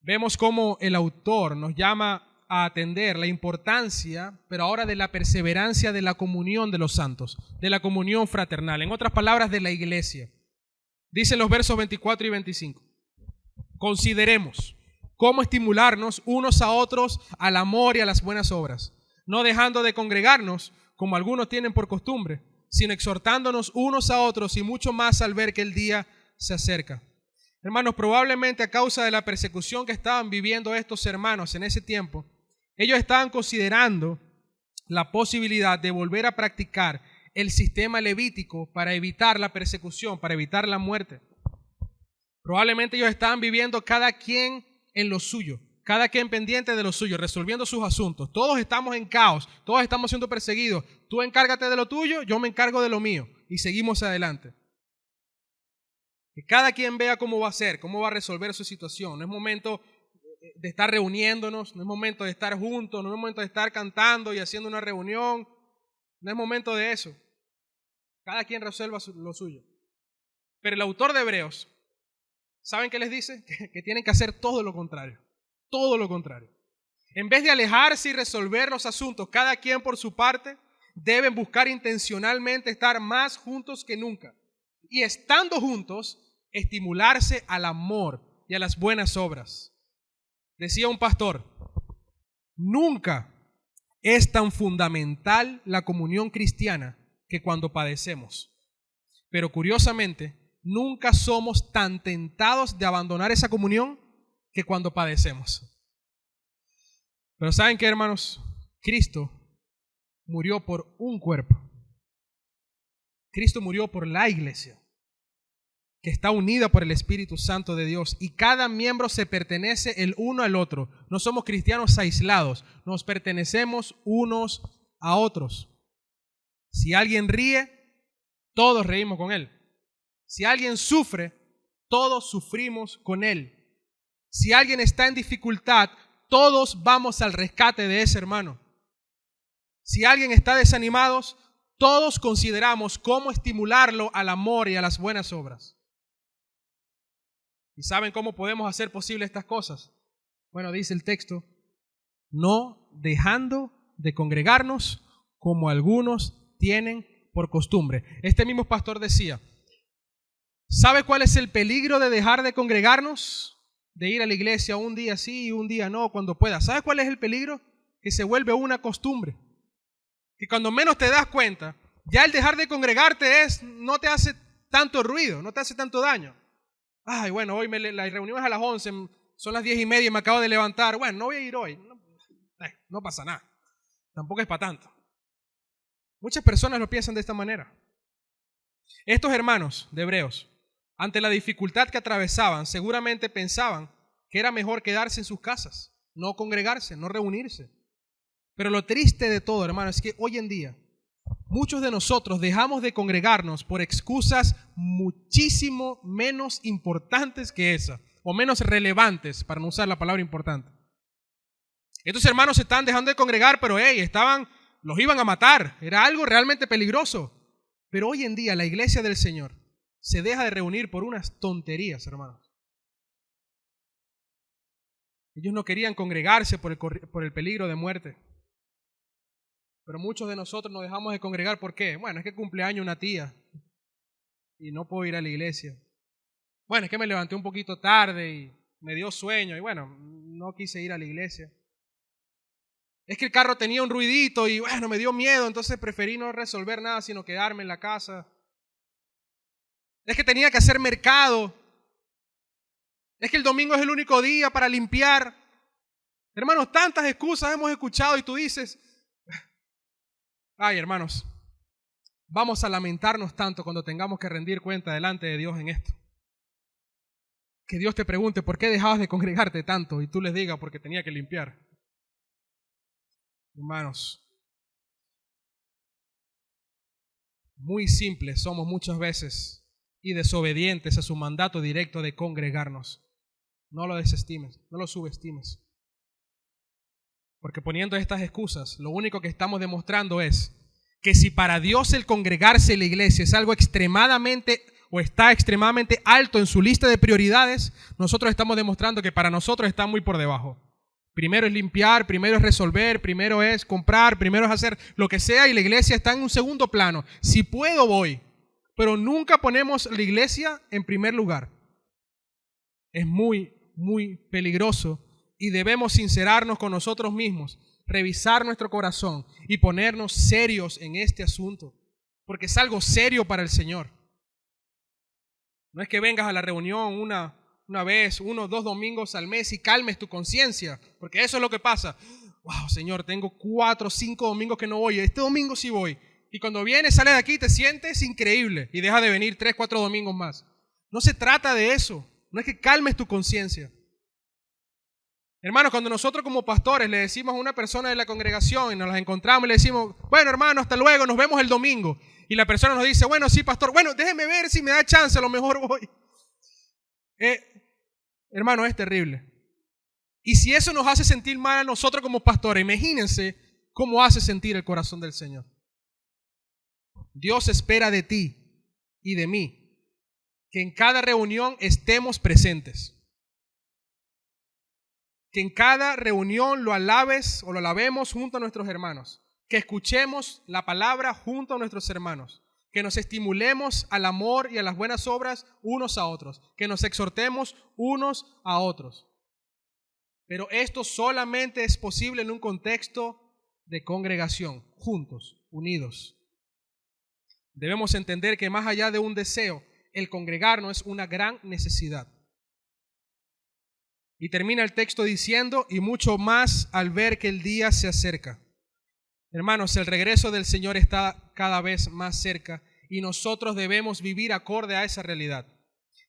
vemos cómo el autor nos llama a atender la importancia, pero ahora de la perseverancia de la comunión de los santos, de la comunión fraternal, en otras palabras, de la iglesia. Dicen los versos 24 y 25. Consideremos cómo estimularnos unos a otros al amor y a las buenas obras, no dejando de congregarnos, como algunos tienen por costumbre, sino exhortándonos unos a otros y mucho más al ver que el día se acerca. Hermanos, probablemente a causa de la persecución que estaban viviendo estos hermanos en ese tiempo, ellos estaban considerando la posibilidad de volver a practicar el sistema levítico para evitar la persecución, para evitar la muerte. Probablemente ellos estaban viviendo cada quien en lo suyo, cada quien pendiente de lo suyo, resolviendo sus asuntos. Todos estamos en caos, todos estamos siendo perseguidos. Tú encárgate de lo tuyo, yo me encargo de lo mío y seguimos adelante. Que cada quien vea cómo va a ser, cómo va a resolver su situación. No es momento de estar reuniéndonos, no es momento de estar juntos, no es momento de estar cantando y haciendo una reunión, no es momento de eso. Cada quien resuelva lo suyo. Pero el autor de Hebreos, ¿saben qué les dice? Que tienen que hacer todo lo contrario, todo lo contrario. En vez de alejarse y resolver los asuntos, cada quien por su parte, deben buscar intencionalmente estar más juntos que nunca. Y estando juntos, estimularse al amor y a las buenas obras. Decía un pastor, nunca es tan fundamental la comunión cristiana que cuando padecemos. Pero curiosamente, nunca somos tan tentados de abandonar esa comunión que cuando padecemos. Pero ¿saben qué, hermanos? Cristo murió por un cuerpo. Cristo murió por la iglesia, que está unida por el Espíritu Santo de Dios, y cada miembro se pertenece el uno al otro. No somos cristianos aislados, nos pertenecemos unos a otros. Si alguien ríe, todos reímos con él. Si alguien sufre, todos sufrimos con él. Si alguien está en dificultad, todos vamos al rescate de ese hermano. Si alguien está desanimado, todos consideramos cómo estimularlo al amor y a las buenas obras. ¿Y saben cómo podemos hacer posible estas cosas? Bueno, dice el texto, no dejando de congregarnos como algunos tienen por costumbre. Este mismo pastor decía, ¿sabe cuál es el peligro de dejar de congregarnos? De ir a la iglesia un día sí y un día no, cuando pueda. ¿Sabe cuál es el peligro? Que se vuelve una costumbre. Que cuando menos te das cuenta, ya el dejar de congregarte no te hace tanto ruido, no te hace tanto daño. Ay, bueno, hoy la reunión es a las 11, son las 10:30 y me acabo de levantar. Bueno, no voy a ir hoy. No pasa nada. Tampoco es para tanto. Muchas personas lo piensan de esta manera. Estos hermanos de Hebreos, ante la dificultad que atravesaban, seguramente pensaban que era mejor quedarse en sus casas, no congregarse, no reunirse. Pero lo triste de todo, hermano, es que hoy en día muchos de nosotros dejamos de congregarnos por excusas muchísimo menos importantes que esa, o menos relevantes, para no usar la palabra importante. Estos hermanos se estaban dejando de congregar, pero los iban a matar, era algo realmente peligroso. Pero hoy en día la iglesia del Señor se deja de reunir por unas tonterías, hermanos. Ellos no querían congregarse por el peligro de muerte. Pero muchos de nosotros nos dejamos de congregar. ¿Por qué? Bueno, es que cumpleaños una tía y no puedo ir a la iglesia. Bueno, es que me levanté un poquito tarde y me dio sueño y bueno, no quise ir a la iglesia. Es que el carro tenía un ruidito y bueno, me dio miedo, entonces preferí no resolver nada sino quedarme en la casa. Es que tenía que hacer mercado. Es que el domingo es el único día para limpiar. Hermanos, tantas excusas hemos escuchado y tú dices, ay hermanos, vamos a lamentarnos tanto cuando tengamos que rendir cuenta delante de Dios en esto. Que Dios te pregunte, ¿por qué dejabas de congregarte tanto? Y tú les digas, porque tenía que limpiar. Hermanos, muy simples somos muchas veces y desobedientes a su mandato directo de congregarnos. No lo desestimes, no lo subestimes. Porque poniendo estas excusas, lo único que estamos demostrando es que si para Dios el congregarse en la iglesia es algo extremadamente o está extremadamente alto en su lista de prioridades, nosotros estamos demostrando que para nosotros está muy por debajo. Primero es limpiar, primero es resolver, primero es comprar, primero es hacer lo que sea y la iglesia está en un segundo plano. Si puedo voy, pero nunca ponemos la iglesia en primer lugar. Es muy, muy peligroso y debemos sincerarnos con nosotros mismos, revisar nuestro corazón y ponernos serios en este asunto, porque es algo serio para el Señor. No es que vengas a la reunión una vez, 1 o 2 domingos al mes y calmes tu conciencia, porque eso es lo que pasa. Wow, Señor, tengo 4 o 5 domingos que no voy, este domingo sí voy. Y cuando vienes, sales de aquí, te sientes increíble y deja de venir 3, 4 domingos más. No se trata de eso, no es que calmes tu conciencia. Hermanos, cuando nosotros como pastores le decimos a una persona de la congregación y nos las encontramos y le decimos, bueno hermano, hasta luego, nos vemos el domingo. Y la persona nos dice, bueno, sí, pastor, bueno, déjeme ver si me da chance, a lo mejor voy. Hermano, es terrible. Y si eso nos hace sentir mal a nosotros como pastores, imagínense cómo hace sentir el corazón del Señor. Dios espera de ti y de mí que en cada reunión estemos presentes. Que en cada reunión lo alabes o lo alabemos junto a nuestros hermanos. Que escuchemos la palabra junto a nuestros hermanos. Que nos estimulemos al amor y a las buenas obras unos a otros. Que nos exhortemos unos a otros. Pero esto solamente es posible en un contexto de congregación, juntos, unidos. Debemos entender que más allá de un deseo, el congregarnos es una gran necesidad. Y termina el texto diciendo, y mucho más al ver que el día se acerca. Hermanos, el regreso del Señor está cada vez más cerca y nosotros debemos vivir acorde a esa realidad.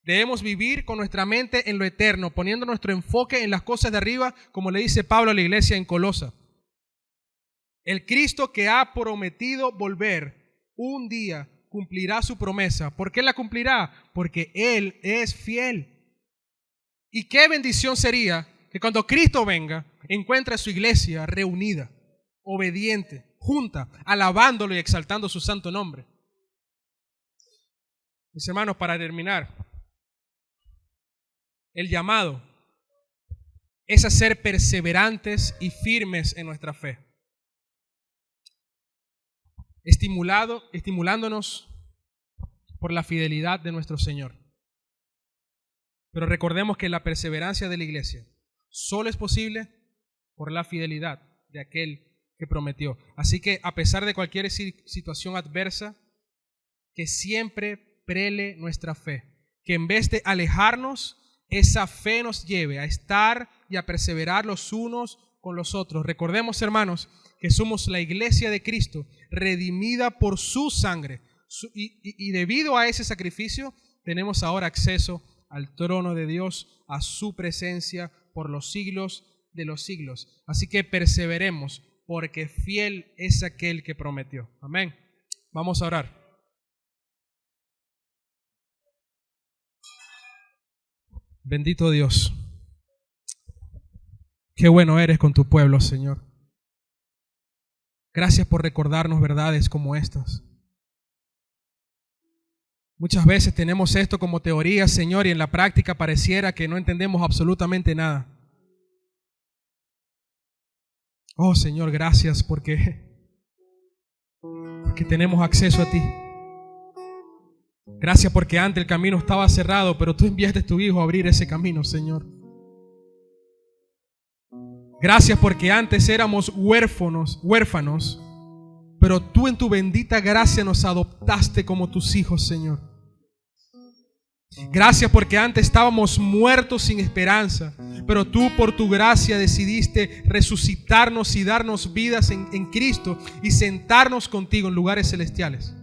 Debemos vivir con nuestra mente en lo eterno, poniendo nuestro enfoque en las cosas de arriba, como le dice Pablo a la iglesia en Colosa. El Cristo que ha prometido volver, un día cumplirá su promesa. ¿Por qué la cumplirá? Porque Él es fiel. Y qué bendición sería que cuando Cristo venga, encuentre a su iglesia reunida, obediente, junta, alabándolo y exaltando su santo nombre. Mis hermanos, para terminar, el llamado es a ser perseverantes y firmes en nuestra fe, estimulándonos por la fidelidad de nuestro Señor. Pero recordemos que la perseverancia de la iglesia solo es posible por la fidelidad de aquel que prometió. Así que a pesar de cualquier situación adversa, que siempre prele nuestra fe, que en vez de alejarnos, esa fe nos lleve a estar y a perseverar los unos con los otros. Recordemos, hermanos, que somos la iglesia de Cristo, redimida por su sangre. Y debido a ese sacrificio, tenemos ahora acceso al trono de Dios, a su presencia por los siglos de los siglos. Así que perseveremos, porque fiel es aquel que prometió. Amén. Vamos a orar. Bendito Dios. Qué bueno eres con tu pueblo, Señor. Gracias por recordarnos verdades como estas. Muchas veces tenemos esto como teoría, Señor, y en la práctica pareciera que no entendemos absolutamente nada. Oh, Señor, gracias porque porque tenemos acceso a ti. Gracias porque antes el camino estaba cerrado, pero tú enviaste a tu Hijo a abrir ese camino, Señor. Gracias porque antes éramos huérfanos, pero tú en tu bendita gracia nos adoptaste como tus hijos, Señor. Gracias porque antes estábamos muertos sin esperanza, pero tú por tu gracia decidiste resucitarnos y darnos vidas en Cristo y sentarnos contigo en lugares celestiales.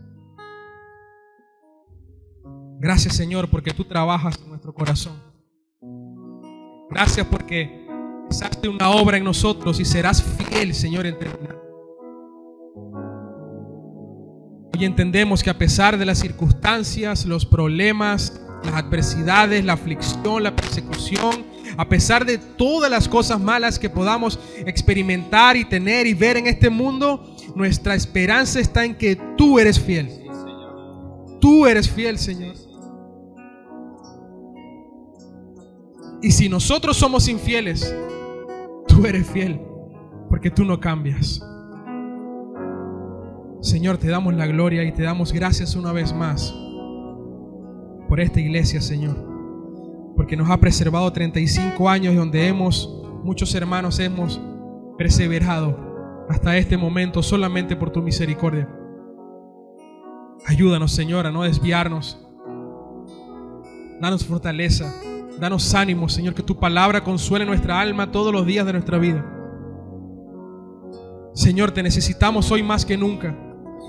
Gracias, Señor, porque tú trabajas en nuestro corazón. Gracias porque empezaste una obra en nosotros y serás fiel, Señor, en terminar. Hoy entendemos que a pesar de las circunstancias, los problemas, las adversidades, la aflicción, la persecución, a pesar de todas las cosas malas que podamos experimentar y tener y ver en este mundo, nuestra esperanza está en que tú eres fiel. Tú eres fiel, Señor. Y si nosotros somos infieles, tú eres fiel, porque tú no cambias. Señor, te damos la gloria y te damos gracias una vez más por esta iglesia, Señor, porque nos ha preservado 35 años donde muchos hermanos hemos perseverado hasta este momento solamente por tu misericordia. Ayúdanos, Señor, a no desviarnos. Danos fortaleza, danos ánimo, Señor, que tu palabra consuele nuestra alma todos los días de nuestra vida. Señor, te necesitamos hoy más que nunca.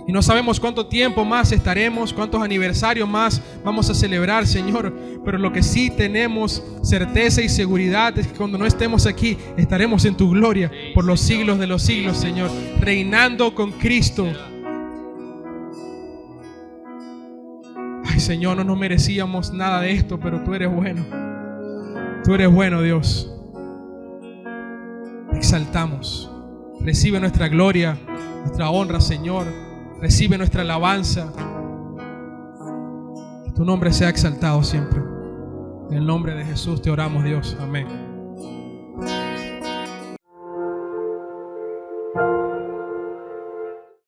Y no sabemos cuánto tiempo más estaremos, cuántos aniversarios más vamos a celebrar, Señor. Pero lo que sí tenemos certeza y seguridad es que cuando no estemos aquí, estaremos en tu gloria por los siglos de los siglos, Señor, reinando con Cristo. Ay, Señor, no nos merecíamos nada de esto, pero tú eres bueno. Tú eres bueno, Dios. Te exaltamos. Recibe nuestra gloria, nuestra honra, Señor. Recibe nuestra alabanza. Que tu nombre sea exaltado siempre. En el nombre de Jesús te oramos, Dios. Amén.